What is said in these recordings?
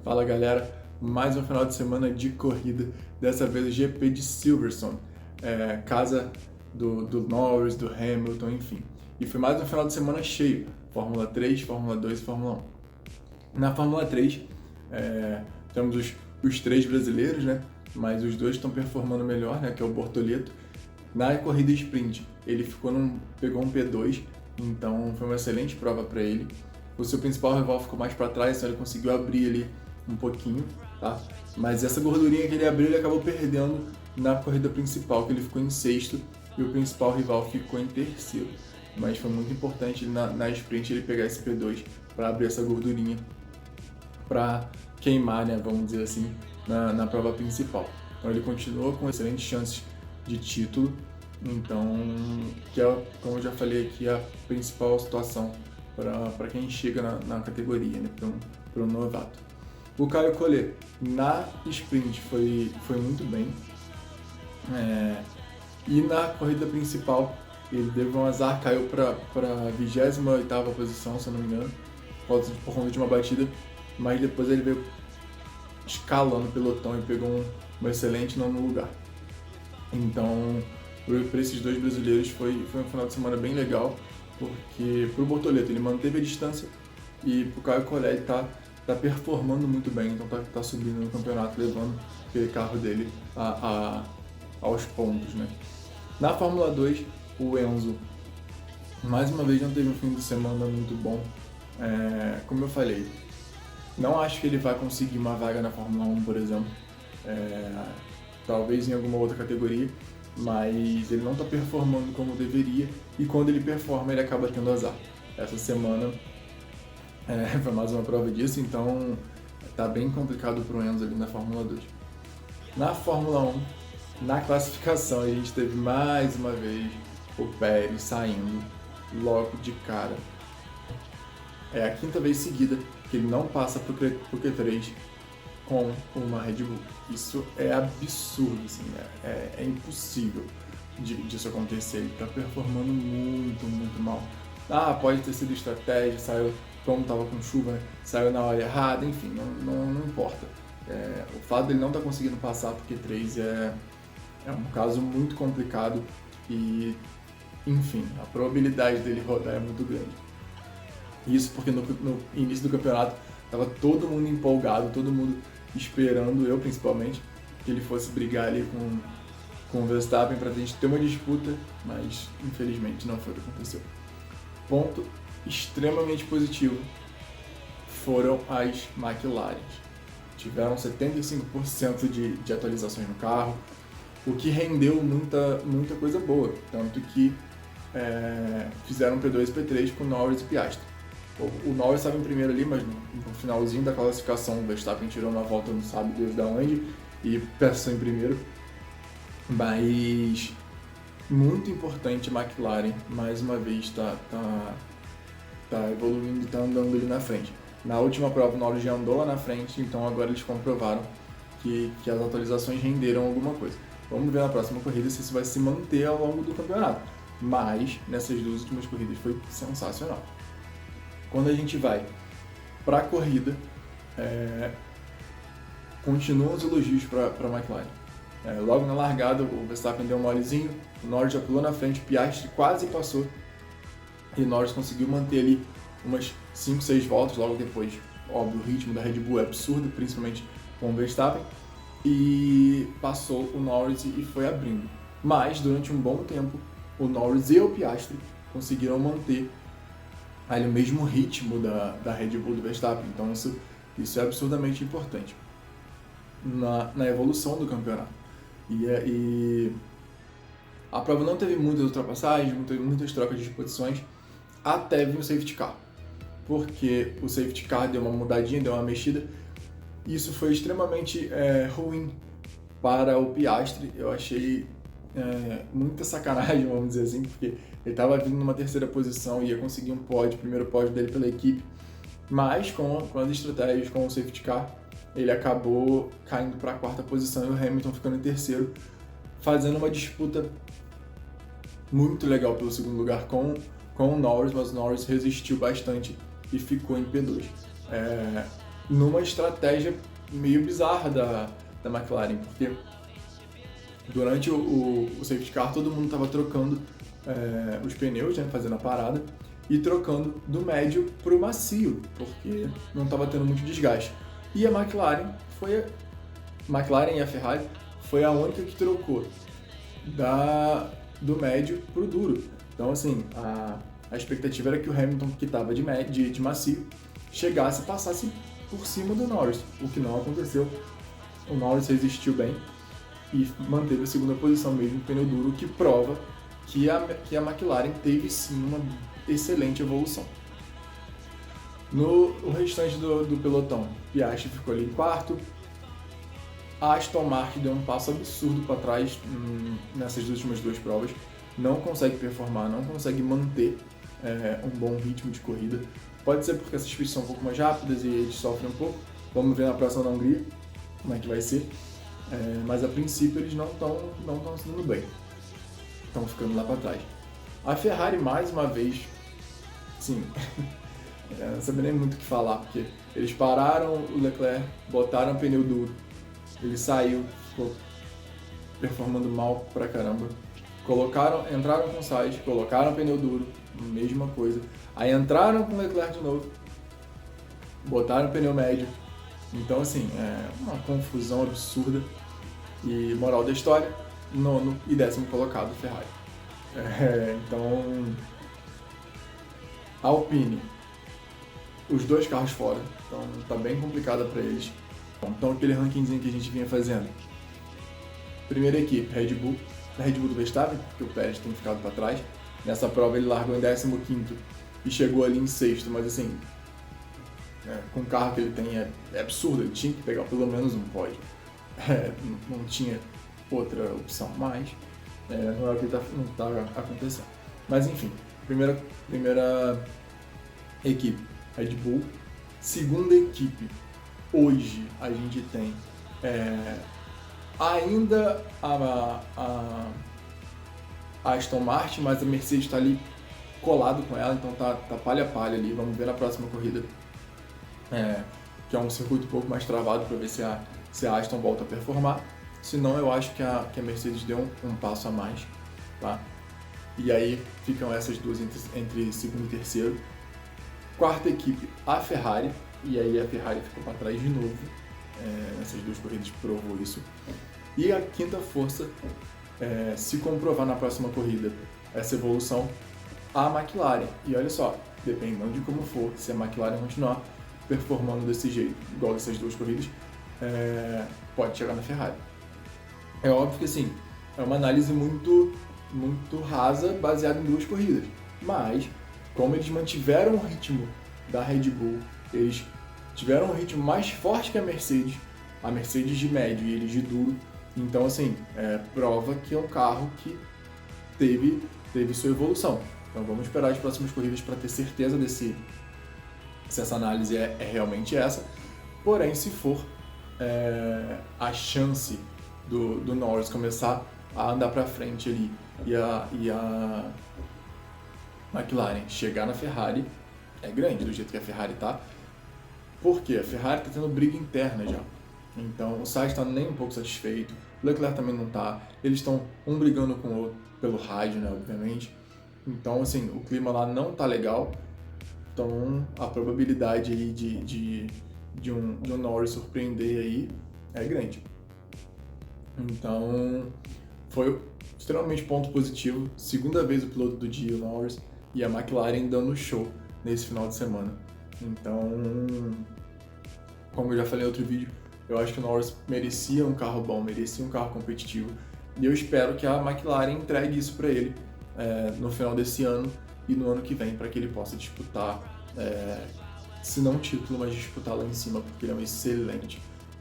Fala galera, mais um final de semana de corrida, dessa vez o GP de Silverstone, casa do Norris, do Hamilton, enfim. E foi mais um final de semana cheio, Fórmula 3, Fórmula 2 e Fórmula 1. Na Fórmula 3, temos os três brasileiros, né? Mas os dois estão performando melhor, né? Que é o Bortoleto. Na corrida sprint, ele pegou um P2, então foi uma excelente prova para ele. O seu principal rival ficou mais para trás, então ele conseguiu abrir ali um pouquinho, tá? Mas essa gordurinha que ele abriu, ele acabou perdendo na corrida principal, que ele ficou em sexto e o principal rival ficou em terceiro. Mas foi muito importante na sprint ele pegar esse P2 para abrir essa gordurinha, para queimar, né, vamos dizer assim, na prova principal. Então ele continua com excelentes chances de título, então, que é, como eu já falei aqui, a principal situação para quem chega na categoria, né, para um novato. O Caio Collet na sprint foi muito bem, e na corrida principal ele teve um azar, caiu para a 28ª posição, se eu não me engano, por conta de uma batida, mas depois ele veio escalando o pelotão e pegou um excelente nono lugar. Então, para esses dois brasileiros foi um final de semana bem legal, porque para o Bortoleto ele manteve a distância e para o Caio Collet ele tá performando muito bem, então tá subindo no campeonato, levando aquele carro dele aos pontos, né? Na Fórmula 2, o Enzo mais uma vez não teve um fim de semana muito bom. Como eu falei, não acho que ele vai conseguir uma vaga na Fórmula 1, por exemplo, talvez em alguma outra categoria, mas ele não está performando como deveria, e quando ele performa ele acaba tendo azar. Essa semana foi mais uma prova disso, então tá bem complicado pro Enzo ali na Fórmula 2. Na Fórmula 1, na classificação, a gente teve mais uma vez o Pérez saindo logo de cara. É a quinta vez seguida que ele não passa pro Q3 com uma Red Bull. Isso é absurdo, assim, é impossível disso acontecer. Ele tá performando muito, muito mal. Pode ter sido estratégia, saiu como estava com chuva, né? Saiu na hora errada, enfim, não importa. O fato dele não estar conseguindo passar pro Q3 é um caso muito complicado e, enfim, a probabilidade dele rodar é muito grande. Isso porque no início do campeonato estava todo mundo empolgado, todo mundo esperando, eu principalmente, que ele fosse brigar ali com o Verstappen para a gente ter uma disputa, mas infelizmente não foi o que aconteceu. Ponto extremamente positivo foram as McLaren. Tiveram 75% de atualizações no carro, o que rendeu muita coisa boa, tanto que fizeram P2 e P3 com Norris e Piastri. O Norris estava em primeiro ali, mas no finalzinho da classificação o Verstappen tirou uma volta, não sabe Deus de onde, e passou em primeiro. Mas muito importante a McLaren, mais uma vez, tá evoluindo e tá andando ali na frente. Na última prova o Norris já andou lá na frente, então agora eles comprovaram que as atualizações renderam alguma coisa. Vamos ver na próxima corrida se isso vai se manter ao longo do campeonato. Mas nessas duas últimas corridas foi sensacional. Quando a gente vai para a corrida, continuam os elogios para a McLaren. Logo na largada, o Verstappen deu um molezinho, o Norris já pulou na frente, o Piastri quase passou, e o Norris conseguiu manter ali umas 5, 6 voltas logo depois. Óbvio, o ritmo da Red Bull é absurdo, principalmente com o Verstappen, e passou o Norris e foi abrindo. Mas, durante um bom tempo, o Norris e o Piastri conseguiram manter ali o mesmo ritmo da Red Bull do Verstappen, então isso é absurdamente importante na evolução do campeonato. E a prova não teve muitas ultrapassagens, muitas trocas de posições, até vir o safety car, porque o safety car deu uma mudadinha, deu uma mexida, e isso foi extremamente ruim para o Piastri. Eu achei muita sacanagem, vamos dizer assim, porque ele estava vindo numa terceira posição e ia conseguir um pódio, primeiro pódio dele pela equipe, mas com as estratégias, com o safety car, ele acabou caindo para a quarta posição e o Hamilton ficando em terceiro, fazendo uma disputa muito legal pelo segundo lugar com o Norris, mas o Norris resistiu bastante e ficou em P2. numa estratégia meio bizarra da McLaren, porque durante o safety car todo mundo estava trocando os pneus, né, fazendo a parada, e trocando do médio para o macio, porque não estava tendo muito desgaste. E a McLaren e a Ferrari foi a única que trocou do médio para o duro. Então, assim, a expectativa era que o Hamilton, que estava de macio, chegasse e passasse por cima do Norris, o que não aconteceu. O Norris resistiu bem e manteve a segunda posição mesmo no pneu duro, o que prova que a McLaren teve sim uma excelente evolução. O restante do pelotão, Piastri ficou ali em quarto, a Aston Martin deu um passo absurdo para trás nessas últimas duas provas, não consegue performar, não consegue manter um bom ritmo de corrida. Pode ser porque essas pistas são um pouco mais rápidas e eles sofrem um pouco. Vamos ver na próxima na Hungria como é que vai ser. Mas a princípio eles não estão se dando bem. Estão ficando lá para trás. A Ferrari, mais uma vez, sim, não sabia nem muito o que falar, porque eles pararam o Leclerc, botaram o pneu duro, ele saiu, ficou performando mal pra caramba. Entraram com o Sainz, colocaram o pneu duro, mesma coisa. Aí entraram com o Leclerc de novo, botaram o pneu médio. Então, assim, é uma confusão absurda. E moral da história, 9º e 10º colocado, Ferrari. Então, Alpine, os dois carros fora, então tá bem complicada para eles. Então, aquele rankingzinho que a gente vinha fazendo. Primeira equipe, Red Bull do Verstappen, porque o Pérez tem ficado para trás. Nessa prova ele largou em 15º e chegou ali em 6º, mas assim, com o carro que ele tem é absurdo, ele tinha que pegar pelo menos um pódio. Não tinha outra opção, mas não é o que não está acontecendo. Mas enfim, primeira equipe, Red Bull. Segunda equipe, hoje a gente tem ainda a Aston Martin, mas a Mercedes está ali colado com ela, então tá palha a palha ali. Vamos ver na próxima corrida, que é um circuito um pouco mais travado para ver se a Aston volta a performar. Senão eu acho que a Mercedes deu um passo a mais, tá? E aí ficam essas duas entre segundo e terceiro. Quarta equipe, a Ferrari, e aí a Ferrari ficou para trás de novo. Nessas duas corridas provou isso. E a quinta força, se comprovar na próxima corrida essa evolução, a McLaren. E olha só, dependendo de como for, se a McLaren continuar performando desse jeito, igual dessas duas corridas, pode chegar na Ferrari. É óbvio que assim, é uma análise muito, muito rasa, baseada em duas corridas. Mas, como eles mantiveram o ritmo da Red Bull, eles tiveram um ritmo mais forte que a Mercedes de médio e eles de duro. Então, assim, prova que é um carro que teve sua evolução. Então, vamos esperar as próximas corridas para ter certeza se essa análise é realmente essa. Porém, se for a chance do Norris começar a andar para frente ali e a McLaren chegar na Ferrari, é grande do jeito que a Ferrari tá. Porque a Ferrari está tendo briga interna já. Então o Sainz está nem um pouco satisfeito, o Leclerc também não está. Eles estão um brigando com o outro pelo rádio, né, obviamente. Então, assim, o clima lá não tá legal. Então a probabilidade aí de um Norris surpreender aí é grande. Então foi extremamente ponto positivo. Segunda vez o piloto do dia, o Norris, e a McLaren dando show nesse final de semana. Então, como eu já falei em outro vídeo, eu acho que o Norris merecia um carro bom, merecia um carro competitivo. E eu espero que a McLaren entregue isso para ele no final desse ano e no ano que vem, para que ele possa disputar, se não título, mas disputar lá em cima, porque ele é um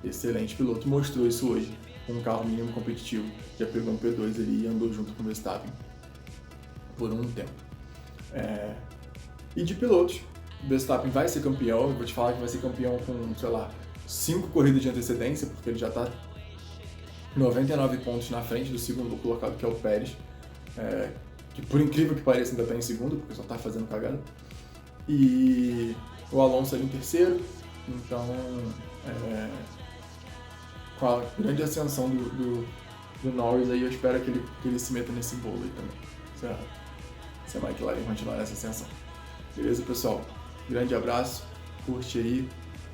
excelente piloto. Mostrou isso hoje com um carro mínimo competitivo, já pegou um P2 ali e andou junto com o Verstappen por um tempo. E de pilotos, o Verstappen vai ser campeão. Eu vou te falar que vai ser campeão com, 5 corridas de antecedência, porque ele já está 99 pontos na frente do segundo colocado, que é o Pérez, que por incrível que pareça ainda está em segundo, porque só está fazendo cagada. E o Alonso ali em terceiro, Então, com a grande ascensão do Norris aí, eu espero que ele se meta nesse bolo aí também. Se a McLaren continuar nessa ascensão. Beleza, pessoal? Grande abraço, curte aí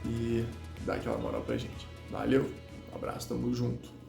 e dá aquela moral pra gente. Valeu, um abraço, tamo junto.